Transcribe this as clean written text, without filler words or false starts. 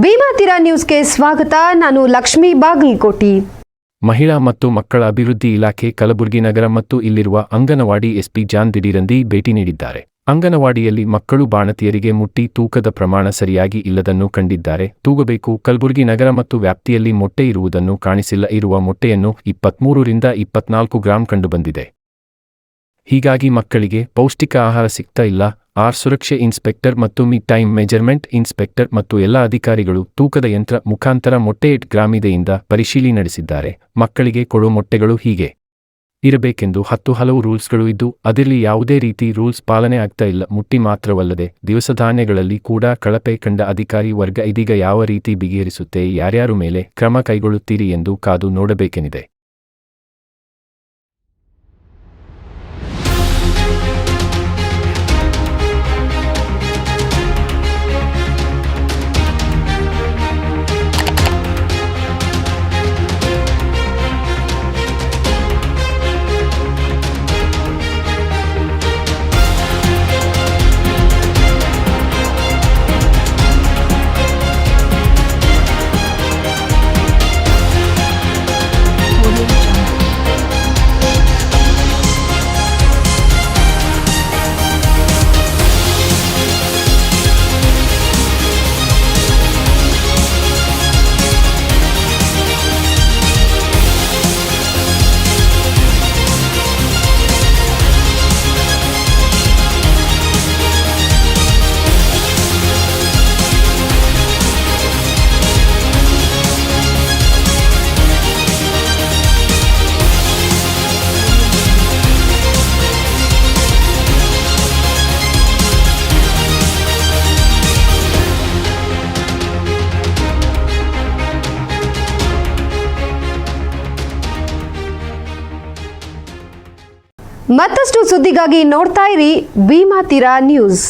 ಭೀಮಾತೀರ ನ್ಯೂಸ್ಗೆ ಸ್ವಾಗತ. ನಾನು ಲಕ್ಷ್ಮೀ ಬಾಗಲಕೋಟಿ. ಮಹಿಳಾ ಮತ್ತು ಮಕ್ಕಳ ಅಭಿವೃದ್ಧಿ ಇಲಾಖೆ ಕಲಬುರಗಿ ನಗರ ಮತ್ತು ಇಲ್ಲಿರುವ ಅಂಗನವಾಡಿ ಎಸ್ಪಿ ಜಾನ್ ದಿಢೀರಂದಿ ಭೇಟಿ ನೀಡಿದ್ದಾರೆ. ಅಂಗನವಾಡಿಯಲ್ಲಿ ಮಕ್ಕಳು ಬಾಣತಿಯರಿಗೆ ಮುಟ್ಟಿ ತೂಕದ ಪ್ರಮಾಣ ಸರಿಯಾಗಿ ಇಲ್ಲದನ್ನು ಕಂಡಿದ್ದಾರೆ. ತೂಗಬೇಕು. ಕಲಬುರಗಿ ನಗರ ಮತ್ತು ವ್ಯಾಪ್ತಿಯಲ್ಲಿ ಮೊಟ್ಟೆ ಇರುವುದನ್ನು ಕಾಣಿಸಿಲ್ಲ. ಇರುವ ಮೊಟ್ಟೆಯನ್ನು 23 ರಿಂದ 24 ಗ್ರಾಂ ಕಂಡುಬಂದಿದೆ. ಹೀಗಾಗಿ ಮಕ್ಕಳಿಗೆ ಪೌಷ್ಟಿಕ ಆಹಾರ ಸಿಗ್ತಾ ಇಲ್ಲ. ಸುರಕ್ಷೆ ಇನ್ಸ್ಪೆಕ್ಟರ್ ಮತ್ತು ಟೈಮ್ ಮೆಜರ್ಮೆಂಟ್ ಇನ್ಸ್ಪೆಕ್ಟರ್ ಮತ್ತು ಎಲ್ಲ ಅಧಿಕಾರಿಗಳು ತೂಕದ ಯಂತ್ರ ಮುಖಾಂತರ ಮೊಟ್ಟೆ 8 ಗ್ರಾಮಿದೆಯಿಂದ ಪರಿಶೀಲನೆ ನಡೆಸಿದ್ದಾರೆ. ಮಕ್ಕಳಿಗೆ ಕೊಡೋ ಮೊಟ್ಟೆಗಳು ಹೀಗೆ ಇರಬೇಕೆಂದು ಹಲವು ರೂಲ್ಸ್ಗಳು ಇದ್ದು ಅದರಲ್ಲಿ ಯಾವುದೇ ರೀತಿ ರೂಲ್ಸ್ ಪಾಲನೆ ಆಗ್ತಾ ಇಲ್ಲ. ಮುಟ್ಟಿ ಮಾತ್ರವಲ್ಲದೆ ದಿವಸ ಧಾನ್ಯಗಳಲ್ಲಿ ಕೂಡ ಕಳಪೆ ಕಂಡ ಅಧಿಕಾರಿ ವರ್ಗ ಇದೀಗ ಯಾವ ರೀತಿ ಬಿಗಿಹರಿಸುತ್ತೆ, ಯಾರ್ಯಾರು ಮೇಲೆ ಕ್ರಮ ಕೈಗೊಳ್ಳುತ್ತೀರಿ ಎಂದು ಕಾದು ನೋಡಬೇಕೆನಿದೆ. ಮತ್ತಷ್ಟು ಸುದ್ದಿಗಾಗಿ ನೋಡ್ತಾ ಇರಿ ಭೀಮಾತೀರ ನ್ಯೂಸ್.